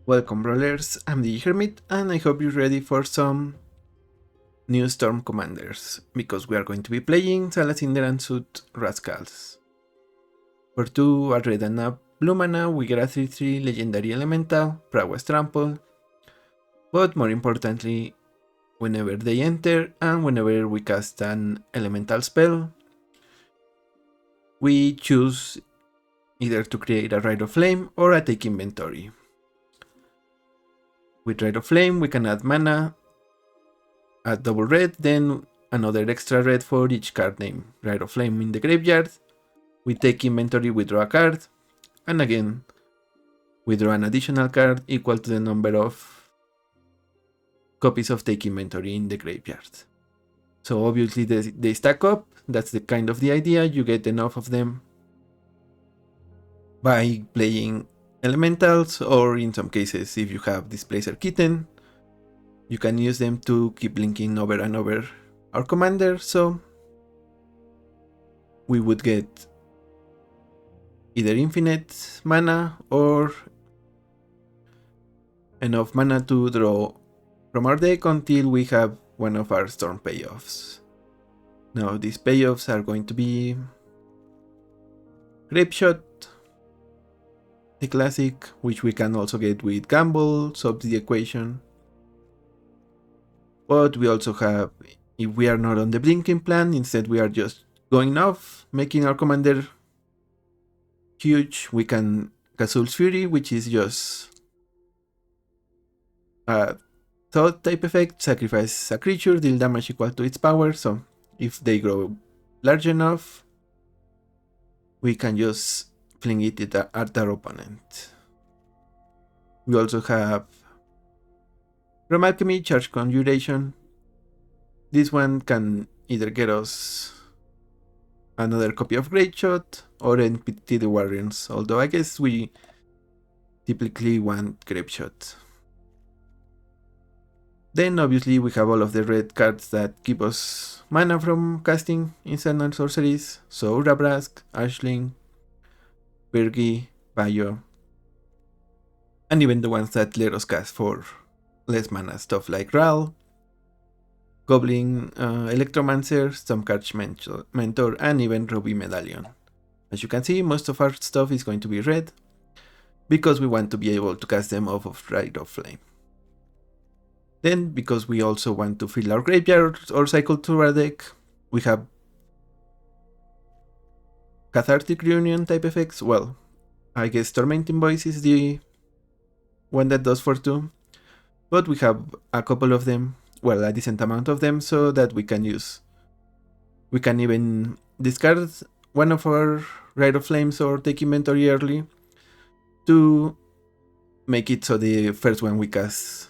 Welcome Brawlers, I'm the Hermit and I hope you're ready for some new Storm Commanders, because we are going to be playing Salacinder and Suit Rascals. For 2 a red and a blue mana we get a 3/3 Legendary Elemental, Prowess Trample, but more importantly, whenever they enter and whenever we cast an elemental spell, we choose either to create a Rite of Flame or a Take Inventory. With Rite of Flame we can add mana, add double red, then another extra red for each card named Rite of Flame in the graveyard. We take inventory, we draw a card, and again we draw an additional card equal to the number of copies of Take Inventory in the graveyard. So obviously they stack up, that's the kind of the idea, you get enough of them by playing elementals, or in some cases if you have Displacer Kitten, you can use them to keep linking over and over our commander, so we would get either infinite mana or enough mana to draw from our deck until we have one of our Storm payoffs. Now these payoffs are going to be Grape Shot, the classic, which we can also get with Gamble, solves the equation. But we also have, if we are not on the blinking plan, instead we are just going off, making our commander huge, we can Kazul's Fury, which is just a thought type effect, sacrifice a creature, deal damage equal to its power, so if they grow large enough, we can just fling it at our opponent. We also have Lorwyn Alchemy, Charge Conjuration. This one can either get us another copy of Great Shot or NPT the Warriors, although I guess we typically want Grape Shot. Then obviously we have all of the red cards that give us mana from casting instant and sorceries, so Rabrask, Ashling, Bergi, Bayo, and even the ones that let us cast for less mana, stuff like Brawl, Goblin, Electromancer, Stormcatch Mentor, and even Ruby Medallion. As you can see, most of our stuff is going to be red, because we want to be able to cast them off of Rite of Flame. Then, because we also want to fill our graveyard or cycle through our deck, we have Cathartic Reunion type effects. Well, I guess Tormenting Voice is the one that does for 2, but we have a couple of them, well, a decent amount of them, so that we can use. We can even discard one of our Rite of Flames or take inventory early to make it so the first one we cast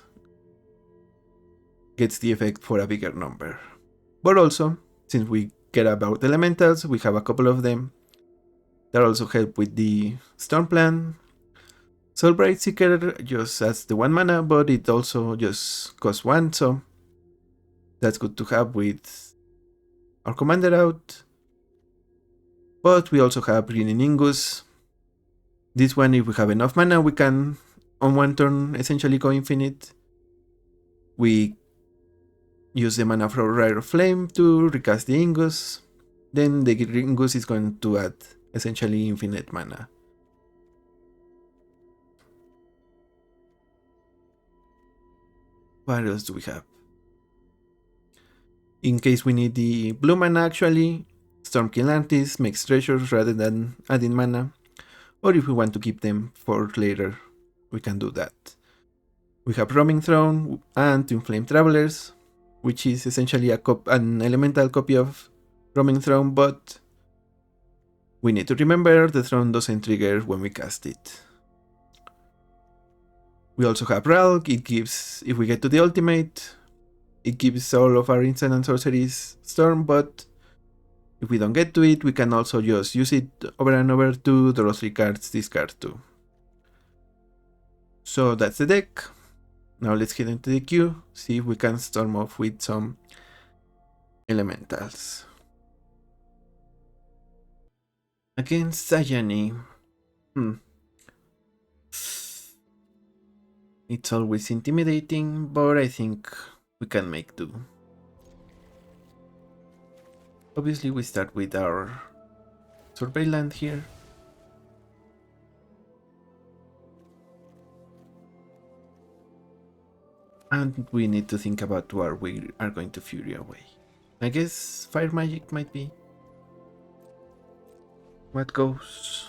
gets the effect for a bigger number. But also, since we care about elementals, we have a couple of them that also help with the Storm plan. Soulbright Seeker just adds the 1 mana, but it also just costs 1, so that's good to have with our commander out. But we also have Green Ingus. This one, if we have enough mana, we can on one turn essentially go infinite. We use the mana from Rite of Flame to recast the Ingus. Then the Ingus is going to add essentially infinite mana. What else do we have? In case we need the blue mana, actually, Stormkill Artist makes treasures rather than adding mana. Or if we want to keep them for later, we can do that. We have Roaming Throne and Twin Flame Travelers, which is essentially an elemental copy of Roaming Throne, but we need to remember the throne doesn't trigger when we cast it. We also have Ralk. It gives, if we get to the ultimate, it gives all of our instant and sorceries Storm, but if we don't get to it, we can also just use it over and over to draw 3 cards, discard 2. So that's the deck. Now let's get into the queue, see if we can storm off with some elementals. Against Sayani. It's always intimidating, but I think we can make do. Obviously we start with our survey land here. And we need to think about where we are going to Fury away. I guess Fire Magic might be what goes.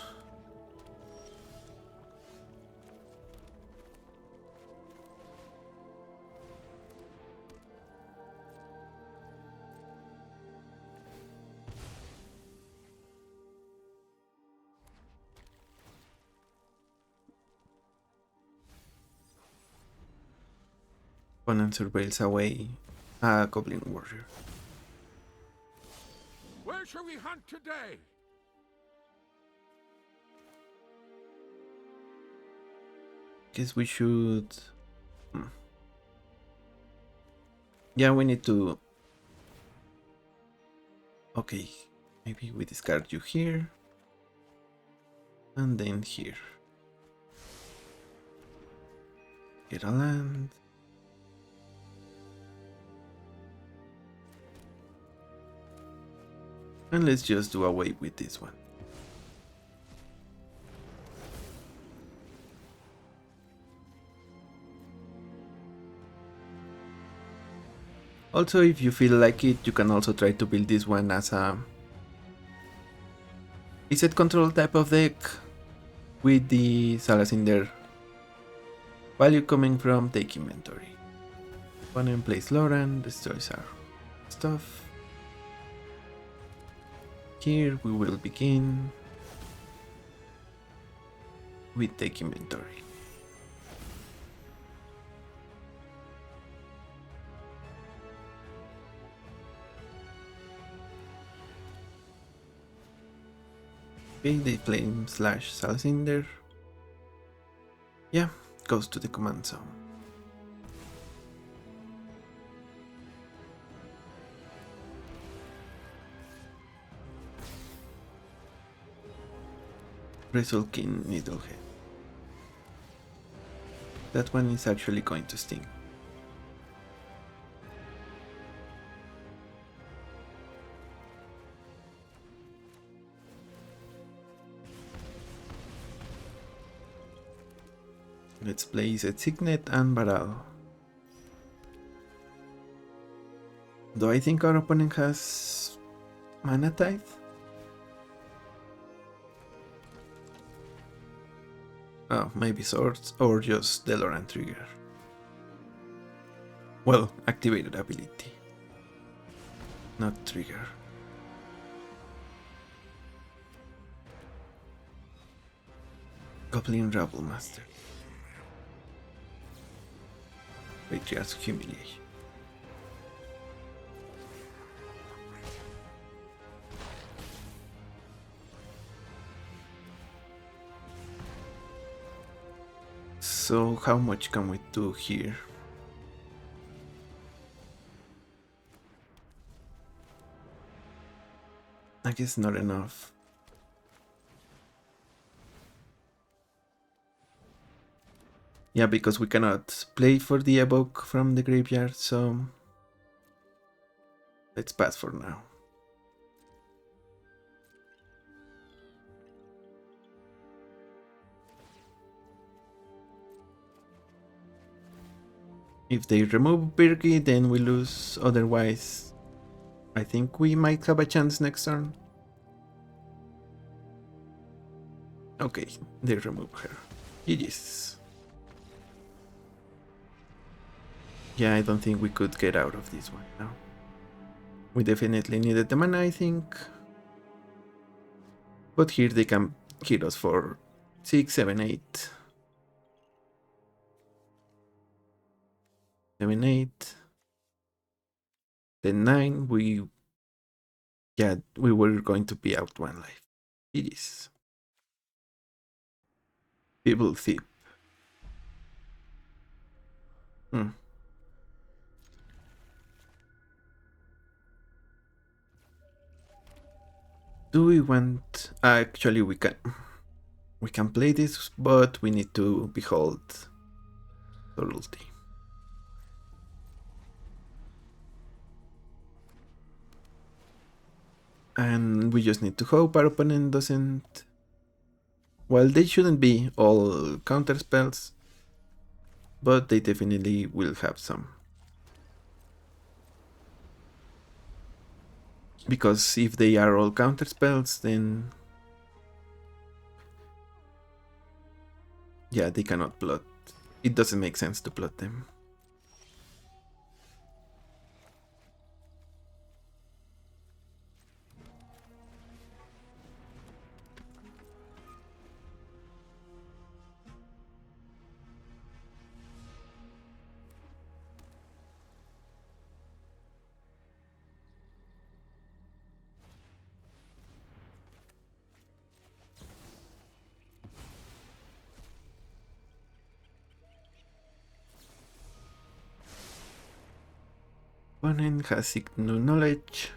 Opponent surveils away a Goblin Warrior. Where shall we hunt today? Guess we should... Yeah, we need to... Okay, maybe we discard you here. And then here. Get a land. And let's just do away with this one. Also, if you feel like it, you can also try to build this one as a Izzet control type of deck with the Salacinder value coming from take inventory. Opponent plays Lorwyn, destroys our stuff. Here we will begin with take inventory. Okay, they flame slash Salacinder. Yeah, goes to the command zone. Resulting Needlehead. That one is actually going to sting. Let's play Izzet Signet and Brawl. Do I think our opponent has Mana Tithe? Oh, maybe Swords or just the Lorwyn trigger. Well, activated ability. Not trigger. Goblin Rabble Master. Patriarch's Humiliation. So how much can we do here? I guess not enough. Yeah, because we cannot play for the evoke from the graveyard, so let's pass for now. If they remove Birgi, then we lose. Otherwise, I think we might have a chance next turn. Okay, they remove her. GG's. Yeah, I don't think we could get out of this one now. We definitely needed the mana, I think. But here they can hit us for 6, 7, 8. 7, 8. Then 9, we were going to be out one life. It is. People thief. Do we want... actually, we can play this, but we need to behold ulti. And we just need to hope our opponent doesn't... Well, they shouldn't be all counter spells, but they definitely will have some. Because if they are all counter spells, then... yeah, they cannot plot. It doesn't make sense to plot them. Opponent has no knowledge.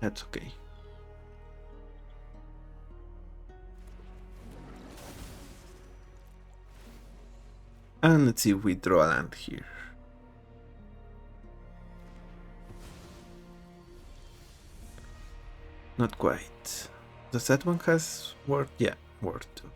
That's okay. And let's see if we draw a land here. Not quite. Does that one has word? Yeah, word too.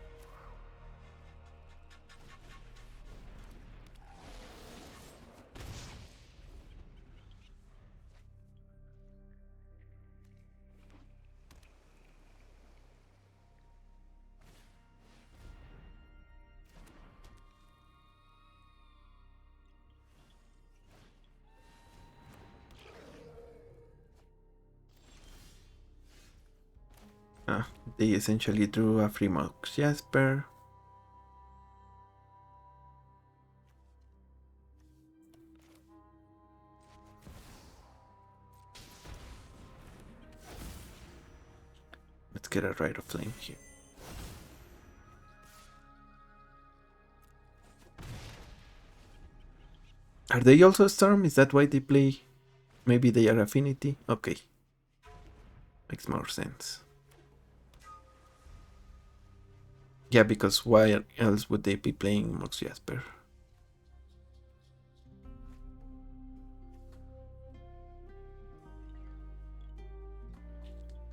They essentially drew a free Mox Jasper. Let's get a Rite of Flame here. Are they also Storm? Is that why they play? Maybe they are Affinity? Okay. Makes more sense. Yeah, because why else would they be playing Mox Jasper?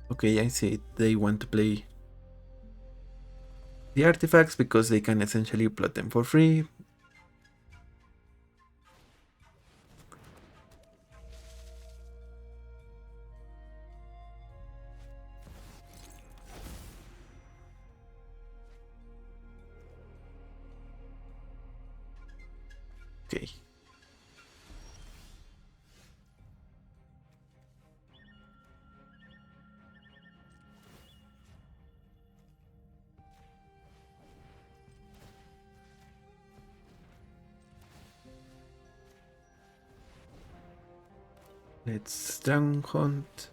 Okay, I see it. They want to play the artifacts because they can essentially plot them for free. Okay. Let's Dragon Hunt.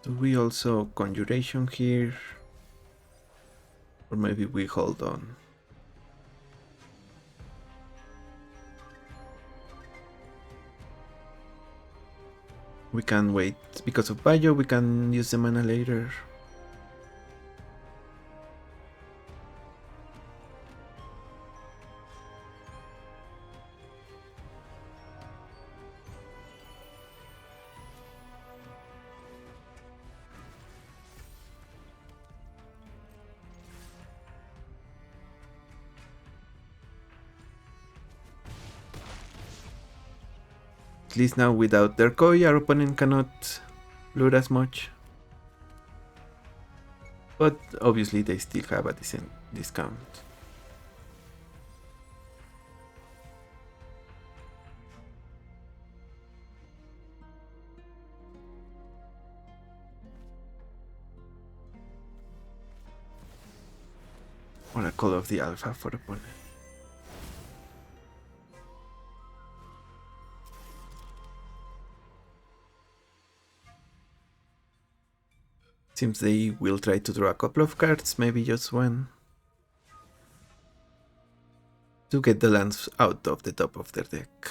Do we also Conjuration here? Or maybe we hold on. We can wait because of Bayo, we can use the mana later. At least now without their koi, our opponent cannot lure as much. But obviously they still have a decent discount. Or a Call of the Alpha for opponent. Seems they will try to draw a couple of cards, maybe just one, to get the lands out of the top of their deck.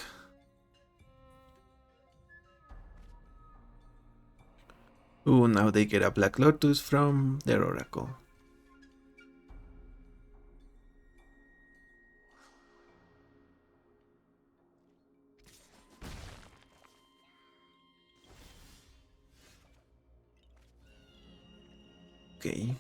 Ooh, now they get a Black Lotus from their Oracle. Okay.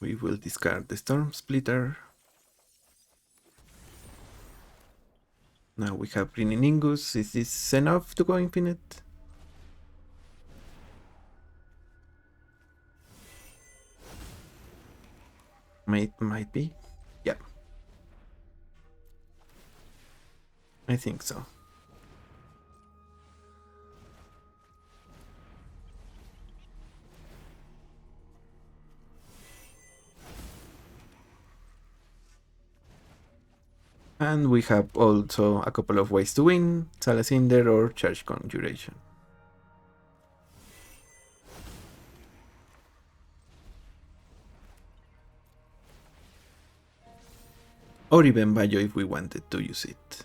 We will discard the Storm Splitter. Now we have Green Ingus. Is this enough to go infinite? Might be. Yeah. I think so. And we have also a couple of ways to win, Salacinder or Charge Conjuration. Or even Bayo if we wanted to use it.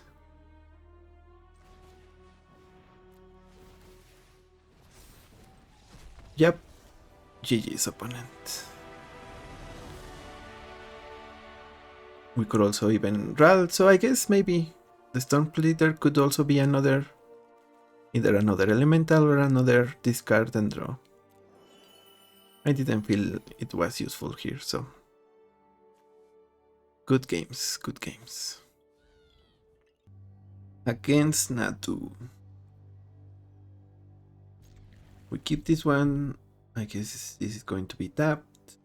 Yep, GG's opponent. We could also even Ral, so I guess maybe the Storm Splitter could also be another, either another elemental or another discard and draw. I didn't feel it was useful here, so. Good games, good games. Against Natu. We keep this one. I guess this is going to be tapped.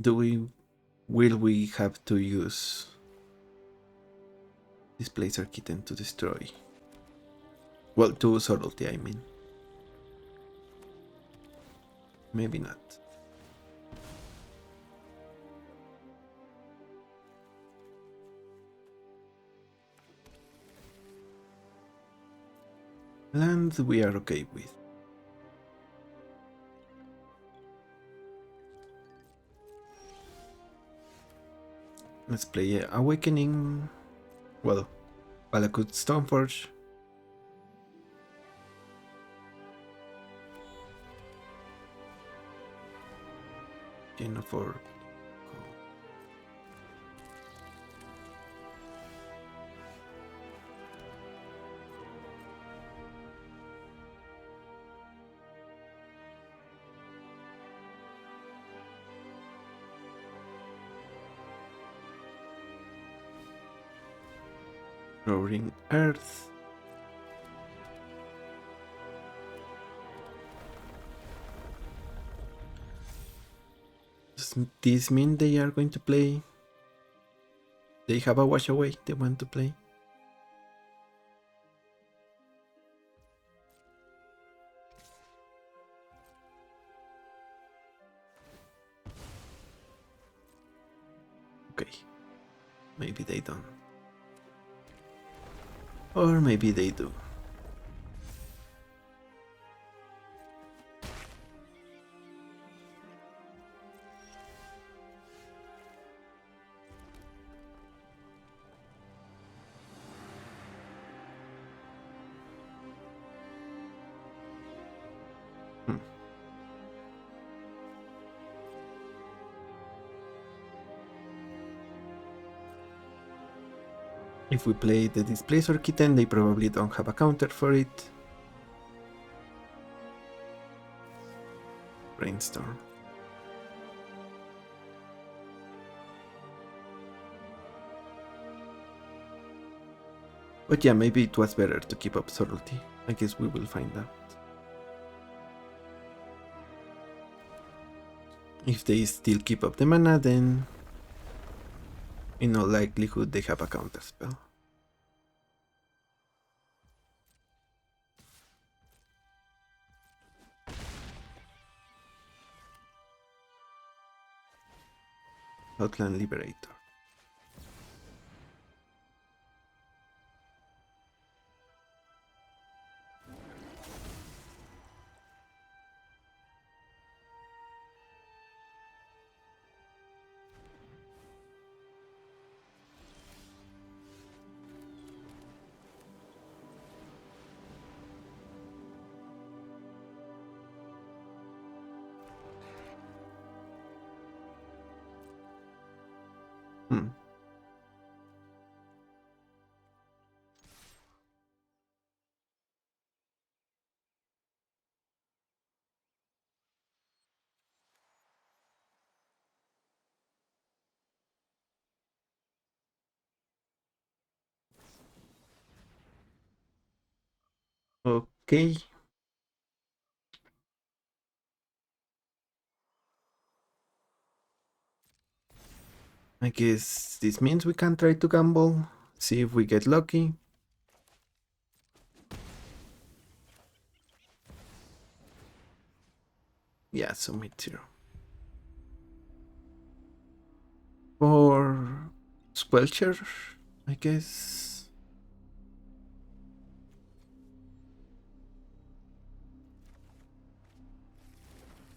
Will we have to use Displacer Kitten to destroy? Well, to Subtlety, I mean. Maybe not. Land we are okay with. Let's play Awakening. Well, Valakut Stoneforge. Jennifer. Roaring Earth. Does this mean they are going to play? They have a wash away they want to play? Okay. Maybe they don't. Or maybe they do. If we play the Displacer Kitten, they probably don't have a counter for it. Brainstorm. But yeah, maybe it was better to keep up Subtlety. I guess we will find out. If they still keep up the mana, then in all likelihood they have a counter spell. Outland Liberator. Okay. I guess this means we can try to gamble, see if we get lucky. Yeah, submit 0. For Squelcher, I guess.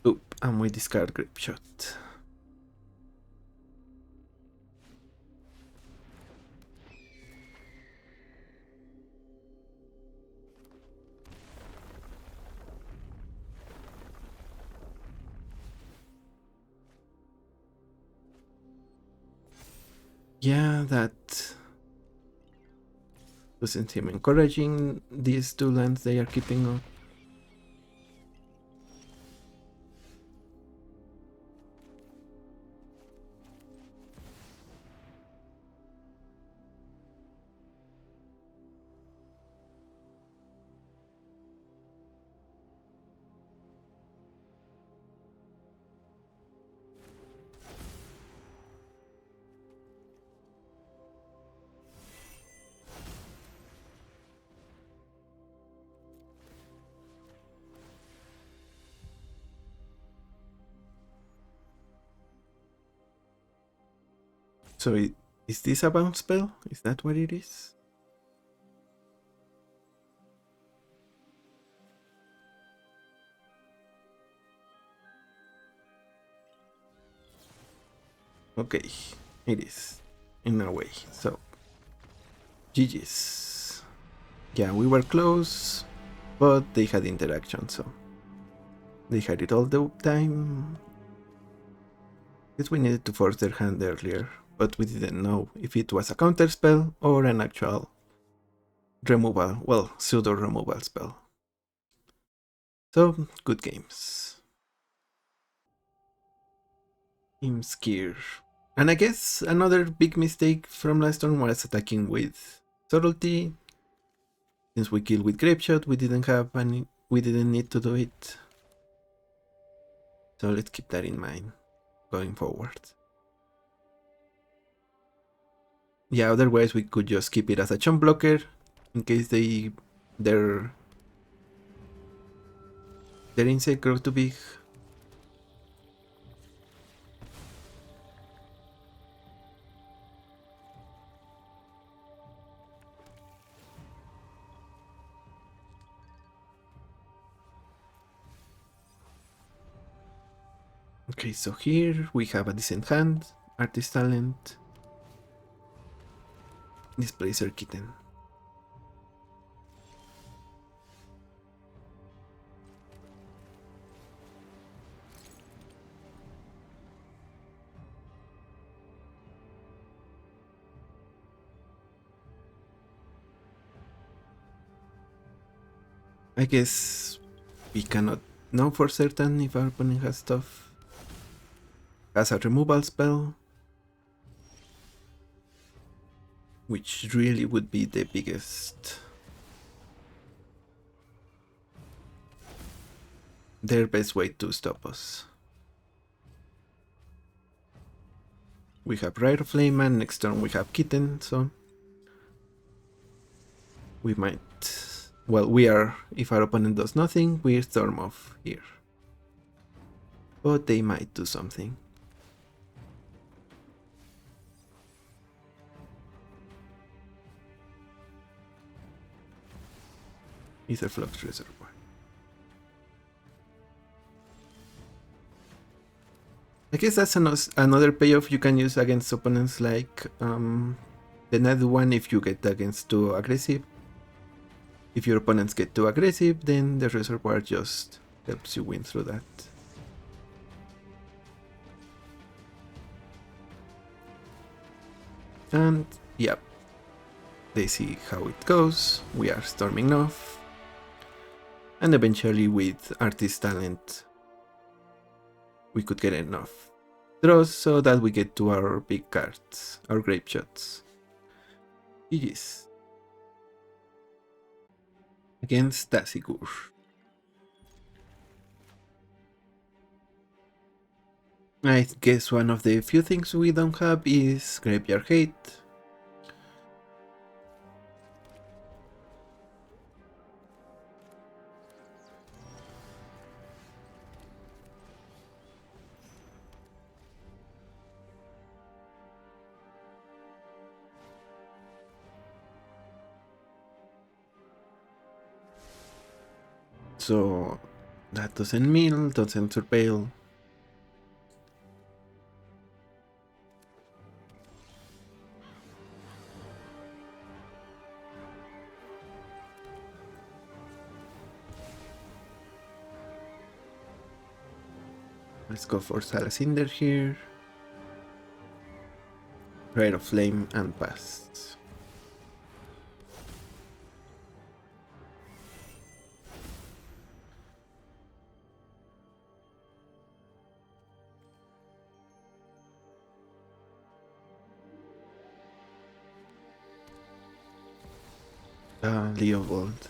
Oop, and we discard Grip Shot. Yeah, that doesn't seem encouraging, these two lands they are keeping up. So is this a bounce spell? Is that what it is? Okay, it is, in a way. So, GG's. Yeah, we were close, but they had interaction, so they had it all the time. Guess we needed to force their hand earlier, but we didn't know if it was a counter spell or an actual removal, well, pseudo removal spell. So, good games. Imskir. And I guess another big mistake from last turn was attacking with Subtlety. Since we killed with Grapeshot, we didn't need to do it. So let's keep that in mind going forward. Yeah, otherwise we could just keep it as a chump blocker in case their insect grows too big. Okay, so here we have a decent hand, Artist Talent, Displacer Kitten. I guess we cannot know for certain if our opponent has stuff. Has a removal spell, which really would be the biggest. Their best way to stop us. We have Rite of Flame and next turn we have Kitten, so we might. Well, we are. If our opponent does nothing, we storm off here. But they might do something. Etherflux Reservoir. I guess that's another payoff you can use against opponents like the net one if you get against too aggressive. If your opponents get too aggressive, then the reservoir just helps you win through that. And yeah, they see how it goes. We are storming off. And eventually with Artist Talent, we could get enough draws so that we get to our big cards, our grape shots. GG's. Against Tasigur. I guess one of the few things we don't have is Graveyard Hate. So that doesn't mill, doesn't surveil. Let's go for Salacinder here. Rite of Flame and pass. Leo Gold.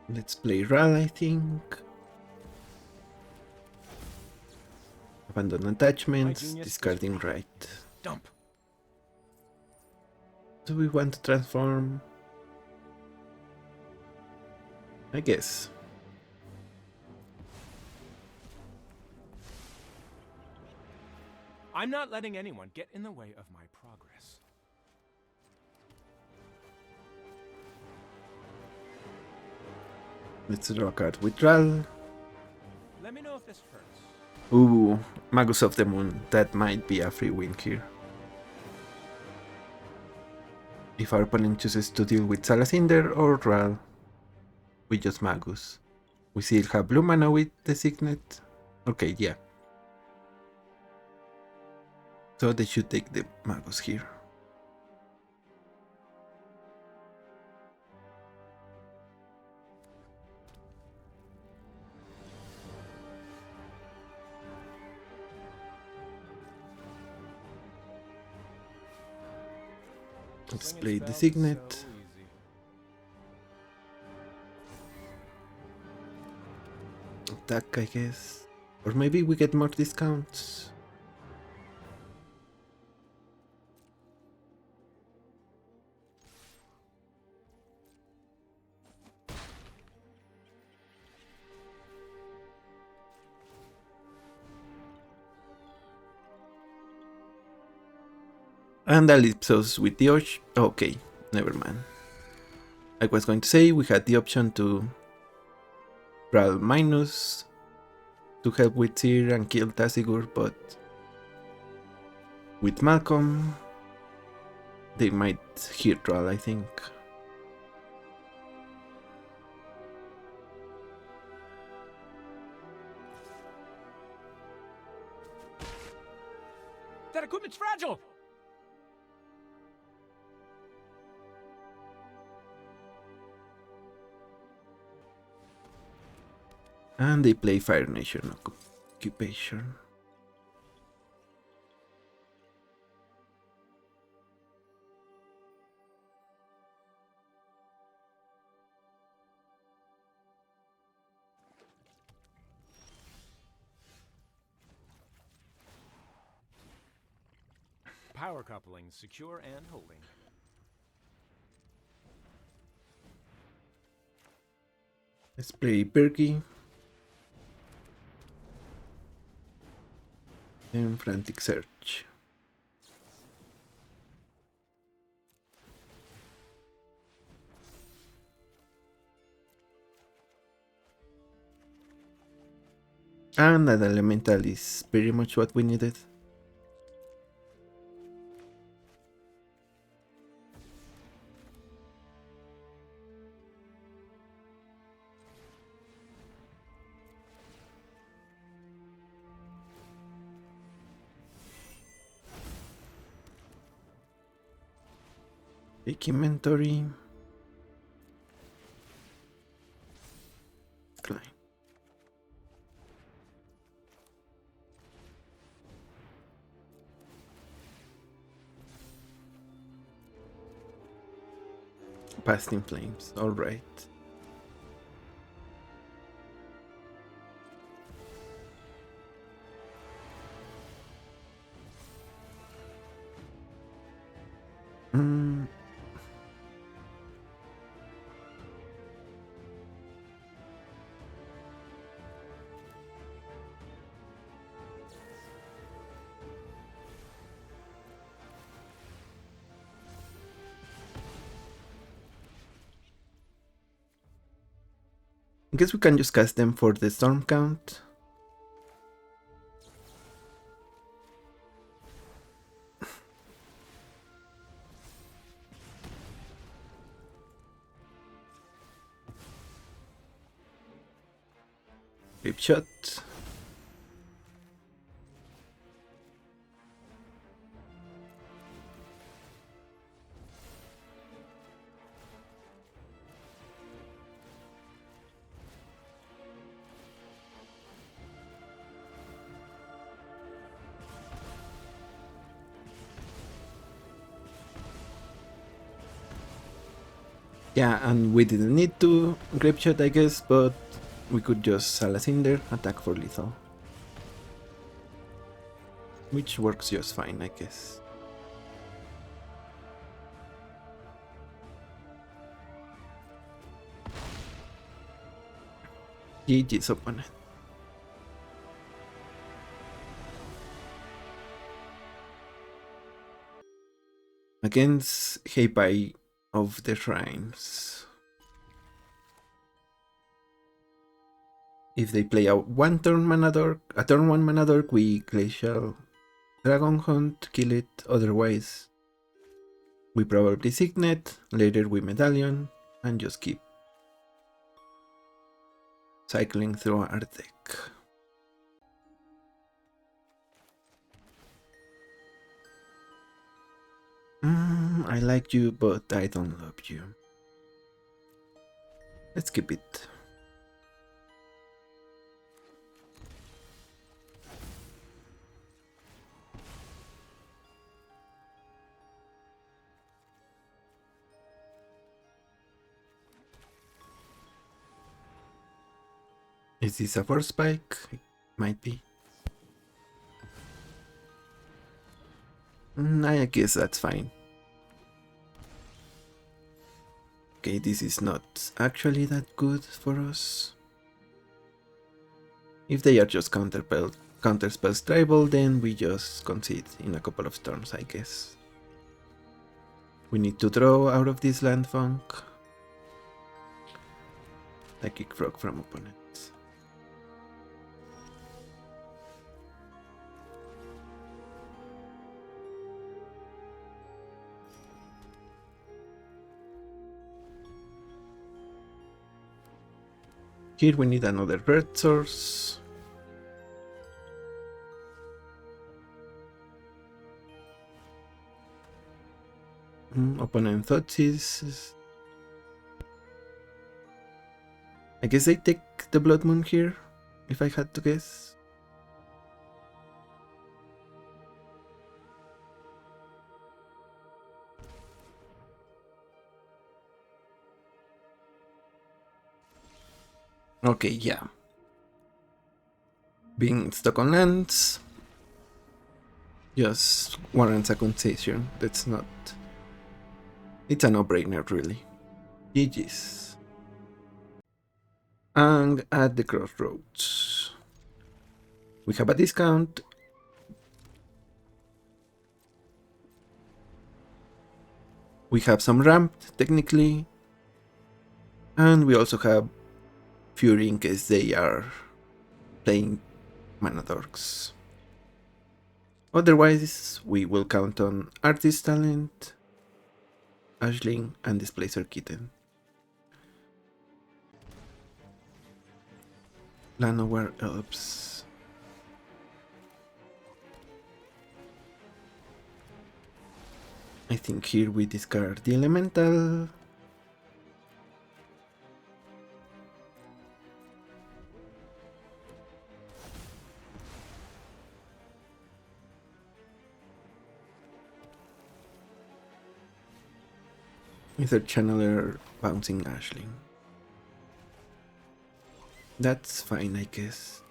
Let's play Ral, I think. Abandon attachments, discarding right. Dump. Do we want to transform? I guess. I'm not letting anyone get in the way of my progress. Let's draw a card with Ral. Let me know if this hurts. Ooh, Magus of the Moon. That might be a free win here. If our opponent chooses to deal with Salacinder or Ral, we just Magus. We still have blue mana with the Signet. Okay, yeah. So they should take the Magus here. Let's play the Signet. Attack, I guess. Or maybe we get more discounts. And Ellipsos with the okay, never mind. I was going to say we had the option to Brawl minus to help with Seer and kill Tasigur, but with Malcolm they might hit Brawl, I think. That equipment's fragile! And they play Fire Nation Occupation. Power coupling, secure and holding. Let's play Perky. And Frantic Search. And that elemental is pretty much what we needed. Big inventory. Climb. Past in Flames, alright. I guess we can just cast them for the storm count. Rip shot. Yeah, and we didn't need to grip shot, I guess, but we could just Salacinder, attack for lethal. Which works just fine, I guess. GG's opponent. Against Heipai of the Shrines. If they play a turn 1 mana dork, we Glacial Dragon Hunt, kill it, otherwise we probably Signet, later we Medallion, and just keep cycling through our deck. I like you, but I don't love you. Let's keep it. Is this a force spike? It might be. I guess that's fine. Okay, this is not actually that good for us. If they are just counterspells tribal, then we just concede in a couple of turns, I guess. We need to draw out of this land funk. Psychic Frog from opponent. Here we need another bird source. Opponent thoughts is... I guess they take the Blood Moon here, if I had to guess. Okay, yeah. Being stuck on lands just warrants a concession. That's not... It's a no-brainer, really. GG's. And at the crossroads, we have a discount. We have some ramped, technically. And we also have Fury in case they are playing Mana Dorks. Otherwise, we will count on Artist Talent, Ashling, and Displacer Kitten. Llanowar Elves. I think here we discard the Elemental. Either Channeler bouncing Ashling. That's fine, I guess.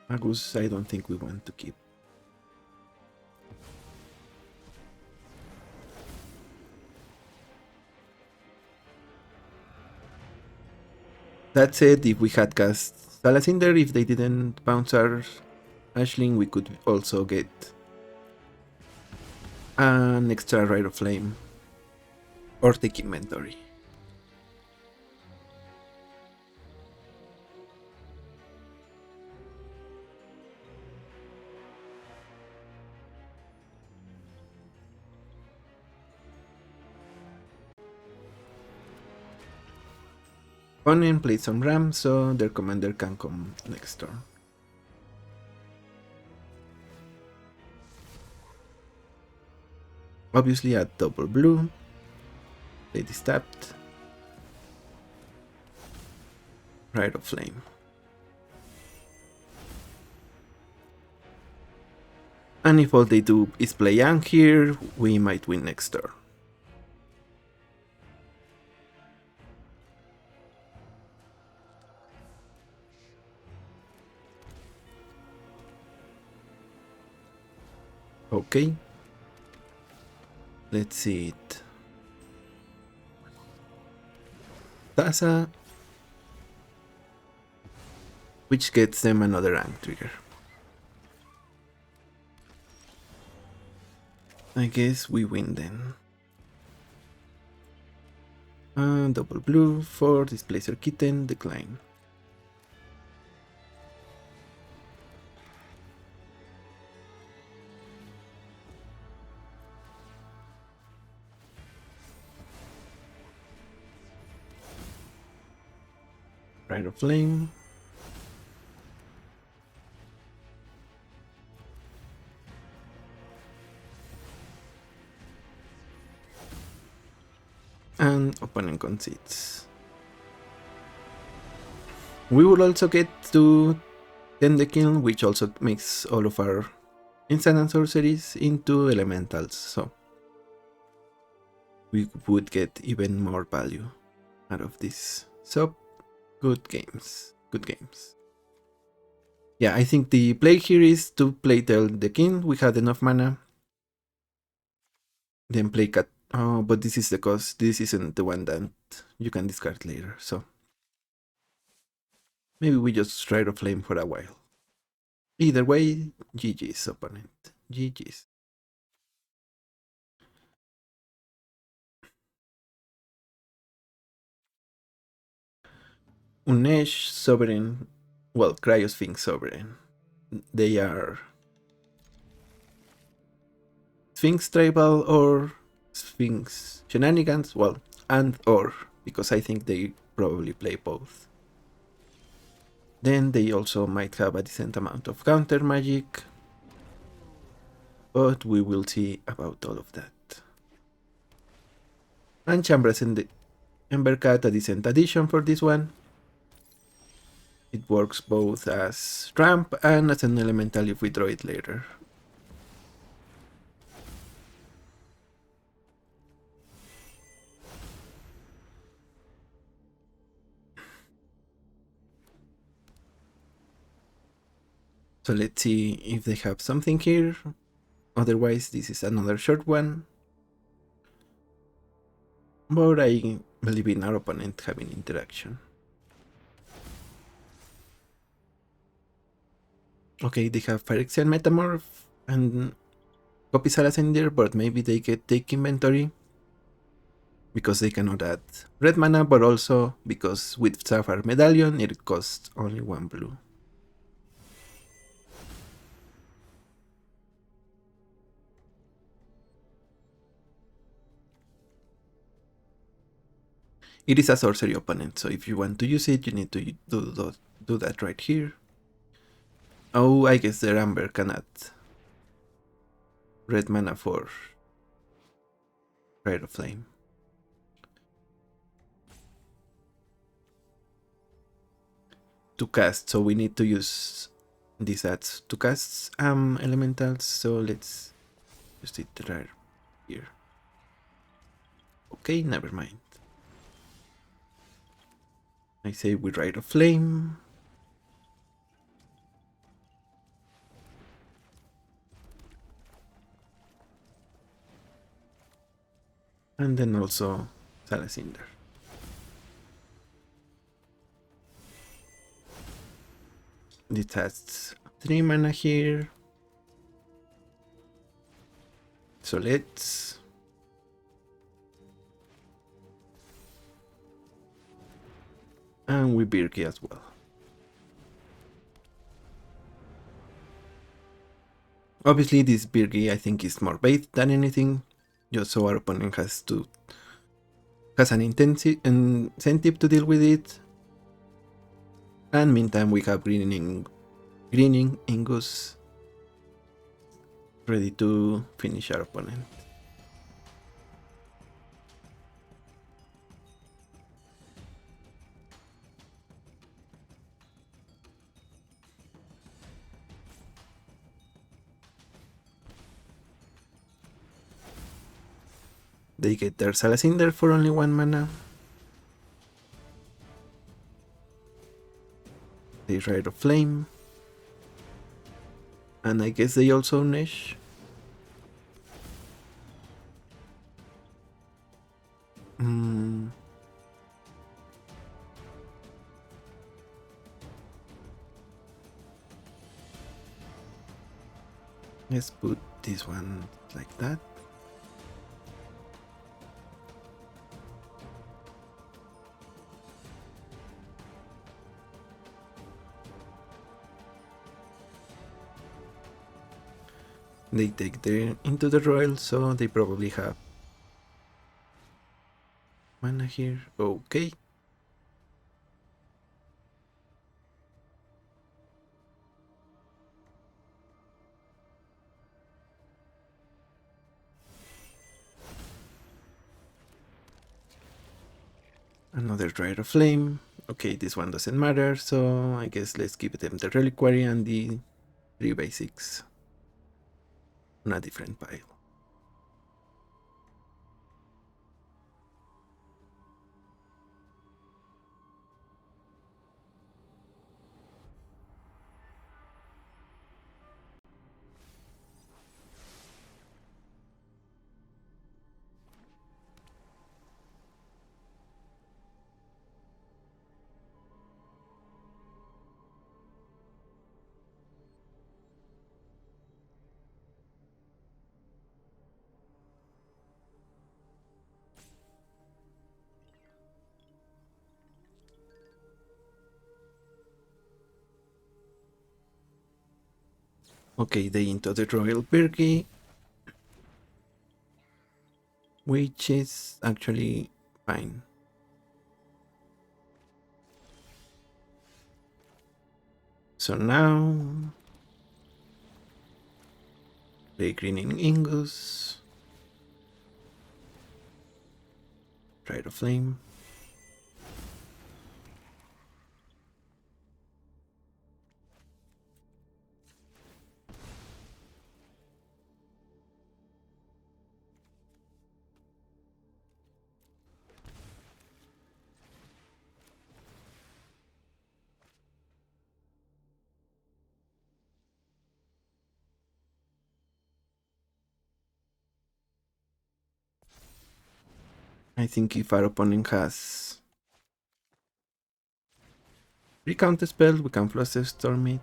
Magus, I don't think we want to keep. That said, if we had cast Salacinder, if they didn't bounce our Ashling, we could also get an extra Rite of Flame or take inventory. Opponent played some Ram, so their commander can come next turn. Obviously at double blue, they tapped. Rite of Flame. And if all they do is play Yang here, we might win next turn. Okay. Let's see it. Tasa, which gets them another rank trigger. I guess we win then. Double blue for Displacer Kitten, decline. Rite of Flame. And opponent concedes. We will also get to 10 the kill, which also makes all of our instant and sorceries into elementals, so we would get even more value out of this. So, good games. Good games. Yeah, I think the play here is to play the king. We had enough mana. Then play cat. Oh, but this is the cost. This isn't the one that you can discard later, so maybe we just try to flame for a while. Either way, GG's opponent. GG's. Unesh, Sovereign, well, Cryo Sphinx Sovereign. They are Sphinx Tribal or Sphinx Shenanigans, well, and or, because I think they probably play both. Then they also might have a decent amount of counter magic, but we will see about all of that. And Chambers and the Embercat, a decent addition for this one. It works both as ramp and as an elemental if we draw it later. So let's see if they have something here. Otherwise, this is another short one. But I believe in our opponent having interaction. Okay, they have Phyrexian Metamorph and copy Salacinder, but maybe they get take inventory because they cannot add red mana, but also because with Sapphire Medallion it costs only 1 blue. It is a sorcery opponent, so if you want to use it, you need to do that right here. Oh, I guess their Amber can add red mana for Rite of Flame. To cast, so we need to use these adds to cast elementals, so let's use it right here. Okay, never mind. I say we Rite of Flame. And then also Salacinder. This has 3 mana here. So let's... And we Birki as well. Obviously this Birki I think is more bait than anything, just so our opponent has an incentive to deal with it. And meantime we have Greening Ingus ready to finish our opponent. They get their Salacinder for only 1 mana. They Rite of Flame. And I guess they also Nesh. Let's put this one like that. They take them into the royal, so they probably have mana here. Okay. Another Rite of Flame. Okay, this one doesn't matter, so I guess let's give them the Reliquary and the 3 basics on a different pile. Okay, they into the Royal Birki, which is actually fine. So now they Greening Ingus, Rite of Flame. I think if our opponent has 3 counter spells, we can Fluster Storm it.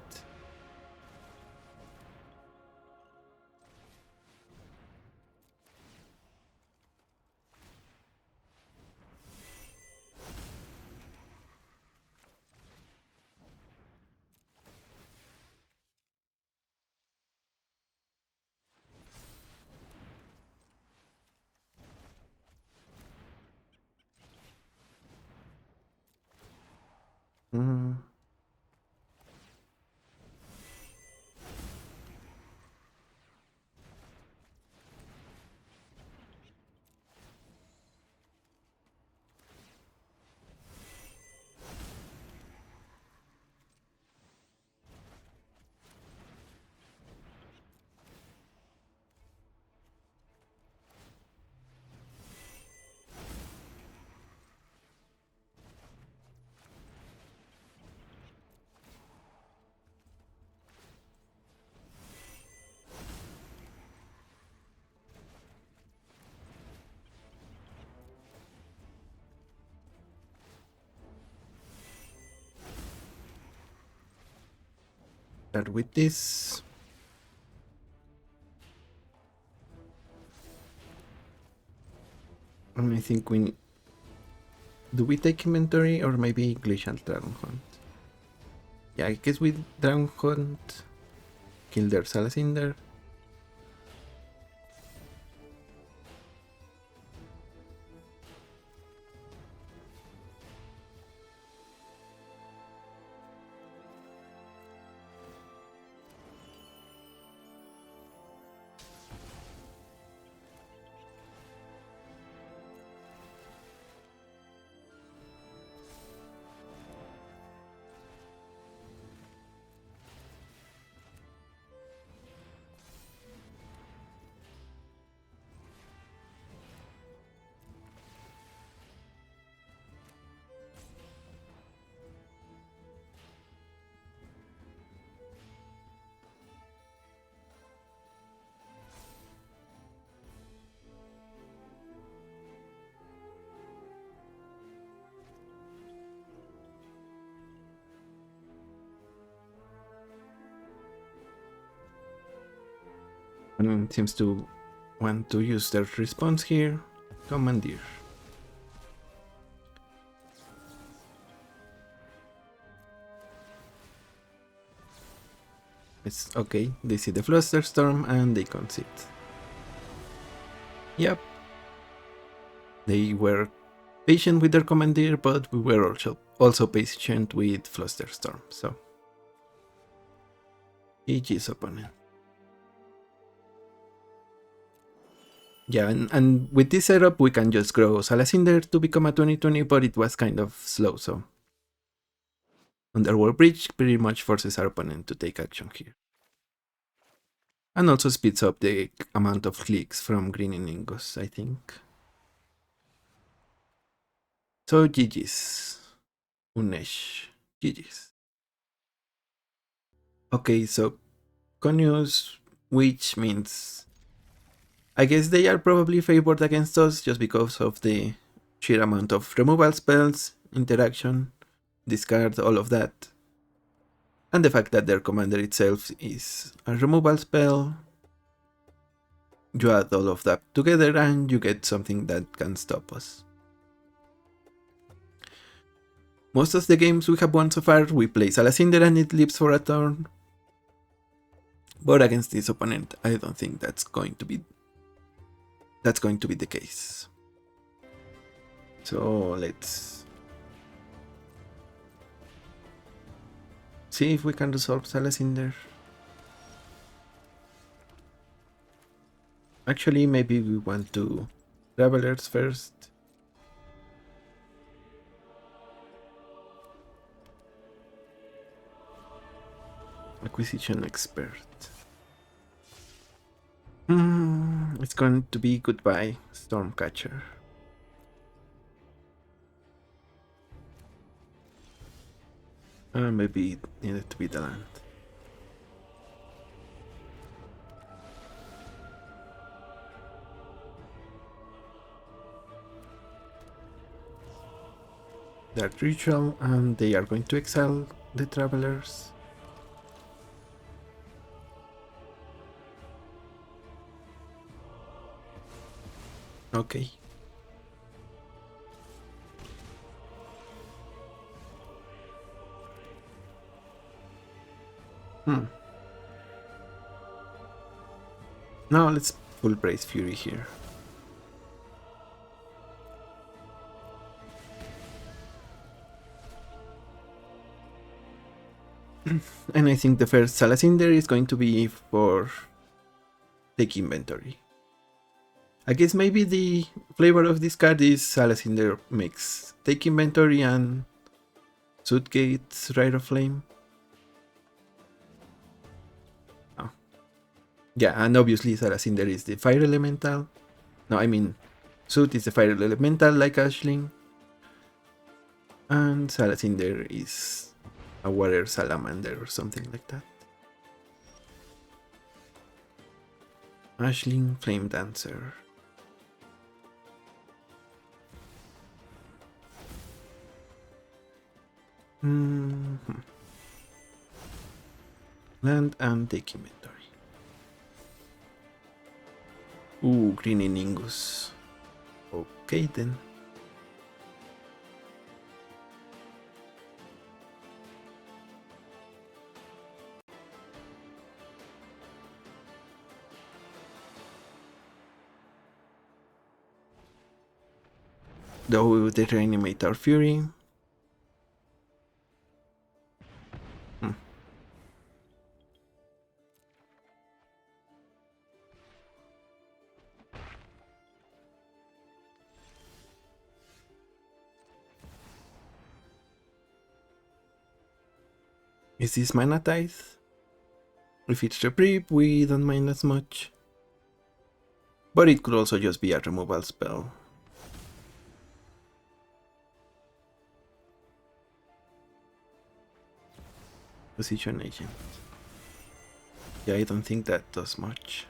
Mm. Start with this. And I think we... Do we take inventory or maybe Glacial Dragon Hunt? Yeah, I guess we Dragon Hunt, kill their Salacinder. And seems to want to use their response here. Commandeer. It's okay, they see the Fluster Storm and they concede. Yep. They were patient with their Commandeer, but we were also patient with Fluster Storm, so GG's opponent. Yeah, and with this setup we can just grow Salacinder to become a 2020, but it was kind of slow, so Underworld Bridge pretty much forces our opponent to take action here. And also speeds up the amount of clicks from Green and Ingos, I think. So GG's. Unesh. GG's. Okay, so Conius, which means I guess they are probably favored against us just because of the sheer amount of removal spells, interaction, discard, all of that. And the fact that their commander itself is a removal spell. You add all of that together and you get something that can stop us. Most of the games we have won so far, we play Salacinder and it lives for a turn. But against this opponent, I don't think that's going to be the case. So let's see if we can resolve Salacinder. Actually, maybe we want to Travelers first. Acquisition Expert. It's going to be goodbye, Stormcatcher. Maybe it needed to be the land. that ritual, and they are going to exile the travelers. Okay. Now let's full Brace Fury here. And I think the first Salacinder is going to be for take inventory. I guess maybe the flavor of this card is Salacinder makes take inventory and Suitgate's Rite of Flame. Oh. Yeah, and obviously Salacinder is the fire elemental. No, I mean Suit is the fire elemental like Ashling. And Salacinder is a water salamander or something like that. Ashling Flame Dancer. Land and take inventory. Ooh, Green Iningus. Okay then. Though they reanimate our Fury. Is this Mana Tithe? If it's Reprieve, we don't mind as much. But it could also just be a removal spell. Position Agent. Yeah, I don't think that does much.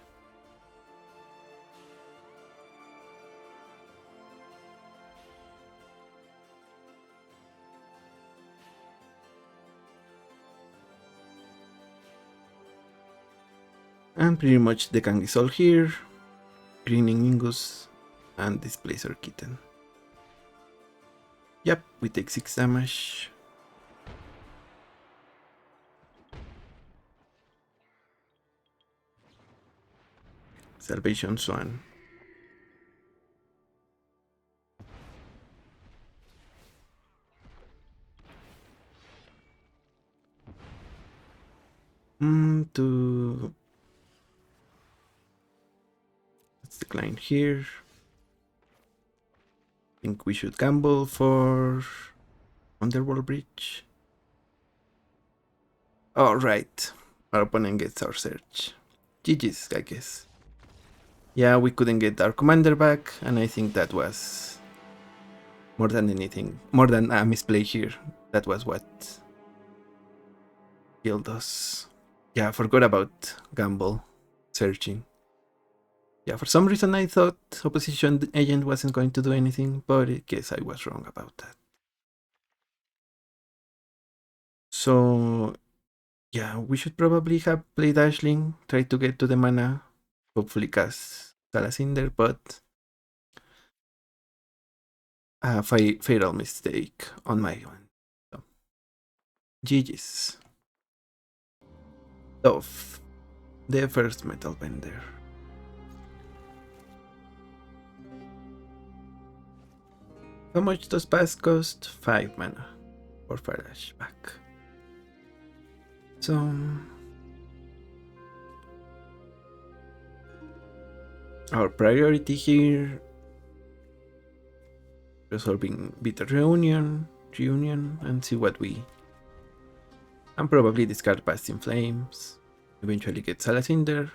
And pretty much the gang is all here. Greening Ingus and Displacer Kitten. Yep, we take 6 damage. Salvation Swan. Let's decline here. Think we should gamble for Underworld Bridge. Alright, our opponent gets our search. GG's, I guess. Yeah, we couldn't get our commander back, and I think that was more than anything, more than a misplay here. That was what killed us. Yeah, I forgot about gamble searching. Yeah, for some reason I thought opposition agent wasn't going to do anything, but I guess I was wrong about that. So yeah, we should probably have played Ashling, try to get to the mana, hopefully cast Salacinder, but a fatal mistake on my own. So, GG's. Tough. The first metal bender. How much does pass cost? 5 mana for Farash back. So our priority here, resolving Bitter Reunion, and see what we... And probably discard Past in Flames, eventually get Salacinder.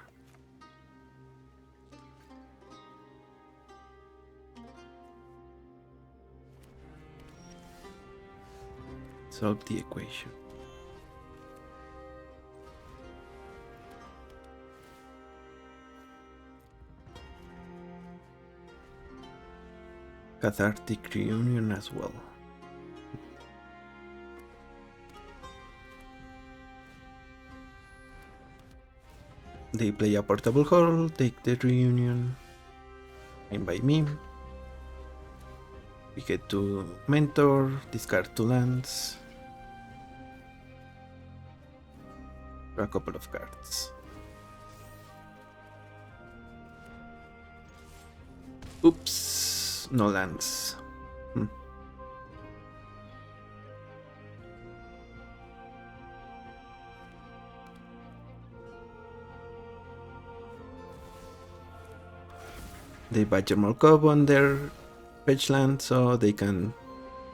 Solve the equation. Cathartic Reunion as well. They play a portable hall, take the reunion, and by me. We get to mentor, discard 2 lands, draw a couple of cards. Oops, no lands. They budget more cob on their fetch land so they can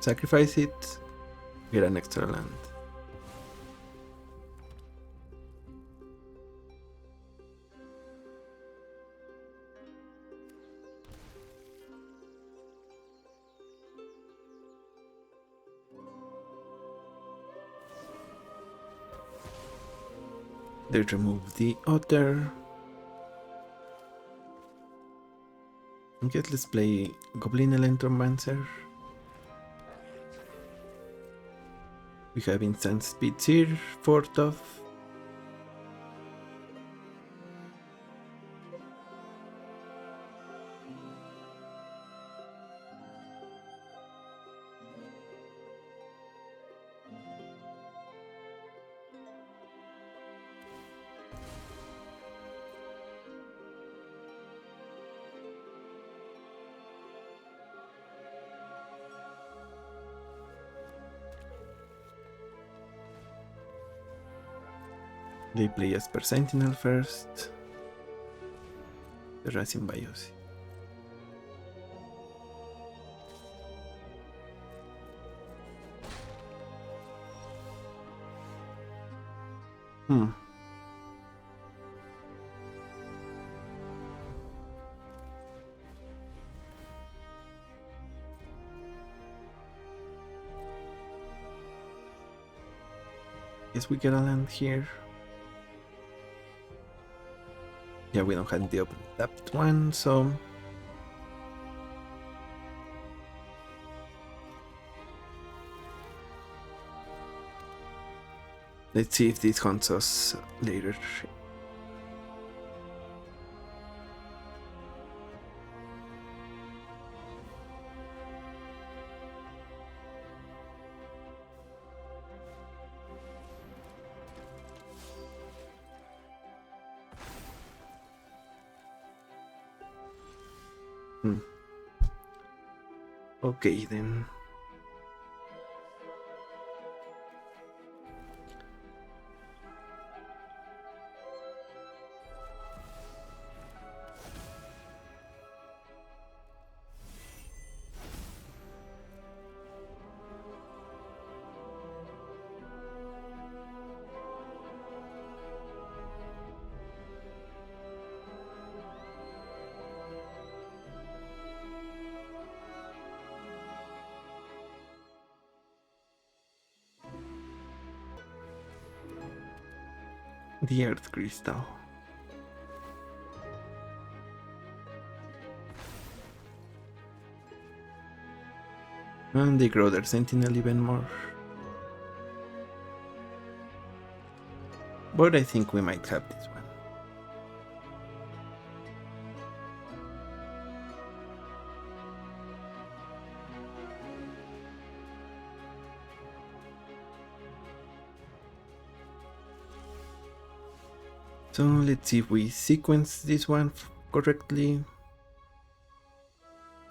sacrifice it, get an extra land. They remove the otter. I guess let's play Goblin Electromancer. We have instant speed here, 4th of. They play Esper Sentinel first. The Racing Bios. Guess we get a land here. Yeah, we don't have the open tapped one, so let's see if this haunts us later. Okay then. The Earth Crystal. And they grow their Sentinel even more. But I think we might have this one. So let's see if we sequence this one correctly.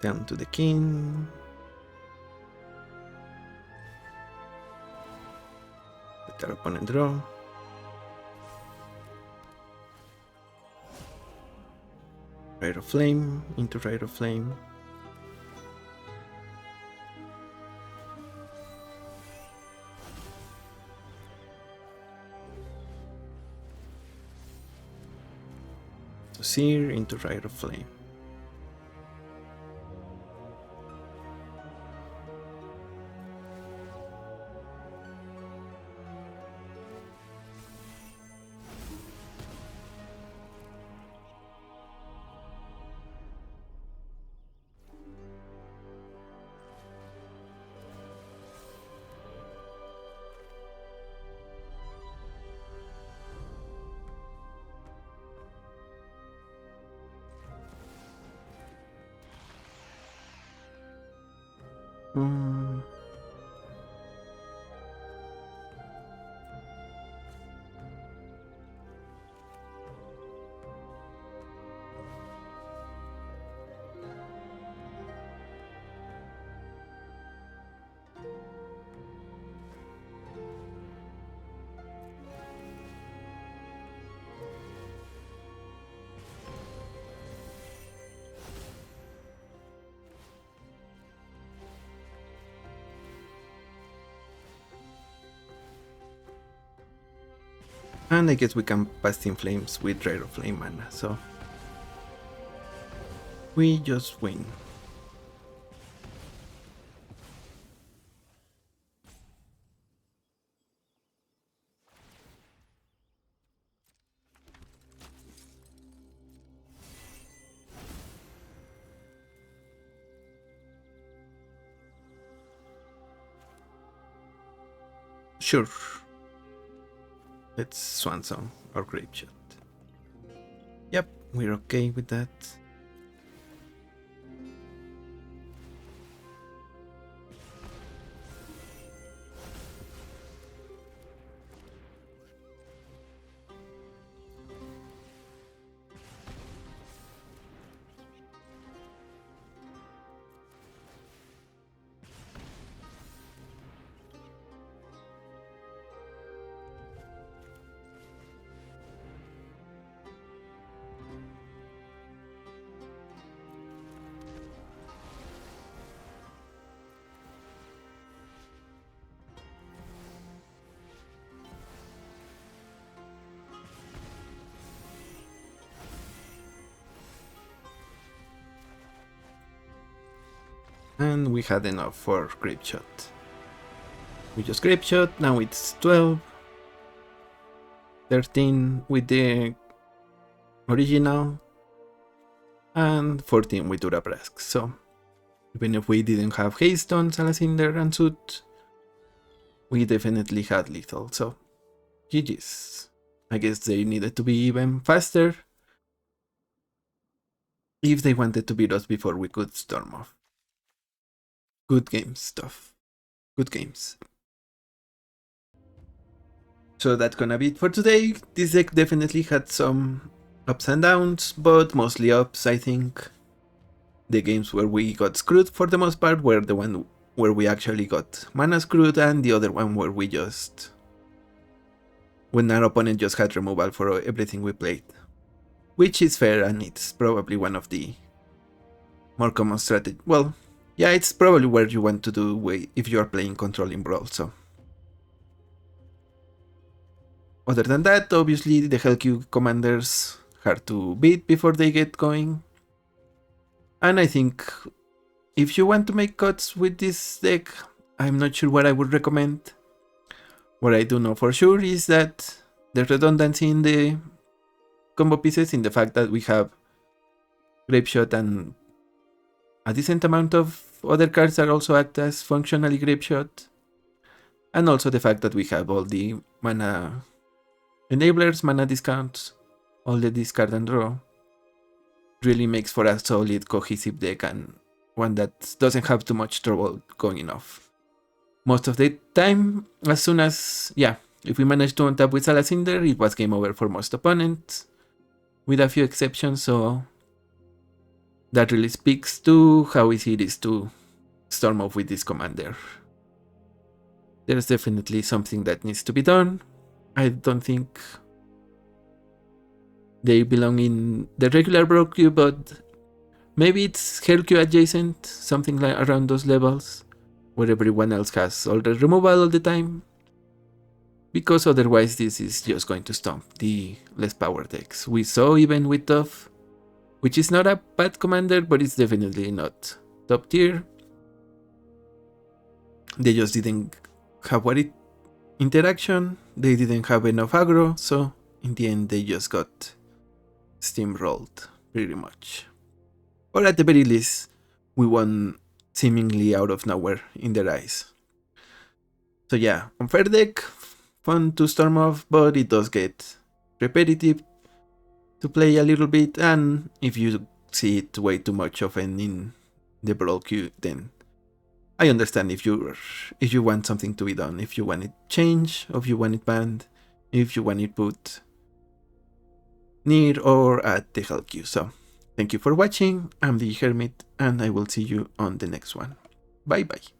Down to the king. Let our opponent draw. Rite of Flame into Rite of Flame. Seer into Rite of Flame. Hmm. And I guess we can pass in flames with Rare of Flame mana, so we just win. Sure. Let's Swan Song or Grape Shot. Yep, we're okay with that. And we had enough for Grape Shot. We just Grape Shot, now it's 12. 13 with the original. And 14 with Durabrask. So even if we didn't have haste on Salacinder and Suit, we definitely had lethal. So GG's. I guess they needed to be even faster if they wanted to beat us before we could storm off. Good game stuff. Good games. So that's gonna be it for today. This deck definitely had some ups and downs, but mostly ups, I think. The games where we got screwed for the most part were the one where we actually got mana screwed, and the other one where we just... when our opponent just had removal for everything we played. Which is fair, and it's probably one of the more common strategy. Well, yeah, it's probably where you want to do if you are playing controlling Brawl, so. Other than that, obviously the Hellq commanders hard to beat before they get going. And I think if you want to make cuts with this deck, I'm not sure what I would recommend. What I do know for sure is that the redundancy in the combo pieces, in the fact that we have Grape Shot and a decent amount of other cards that also act as functionally Grape Shot. And also the fact that we have all the mana enablers, mana discounts, all the discard and draw, really makes for a solid cohesive deck and one that doesn't have too much trouble going off. Most of the time, as soon as, if we managed to untap with Salacinder, it was game over for most opponents, with a few exceptions, so that really speaks to how easy it is to storm off with this commander. There's definitely something that needs to be done. I don't think they belong in the regular Brawl queue, but maybe it's Hellq adjacent, something like around those levels, where everyone else has all the removal all the time. Because otherwise this is just going to stomp the less power decks. We saw even with Tough, which is not a bad commander, but it's definitely not top tier. They just didn't have what it interaction, they didn't have enough aggro, so in the end they just got steamrolled pretty much. Or at the very least, we won seemingly out of nowhere in their eyes. So yeah, unfair deck, fun to storm off, but it does get repetitive to play a little bit, and if you see it way too much often in the Brawl queue, then I understand if you want something to be done, if you want it changed, or if you want it banned, if you want it put near or at the help queue. So thank you for watching. I'm the Hermit, and I will see you on the next one. Bye bye.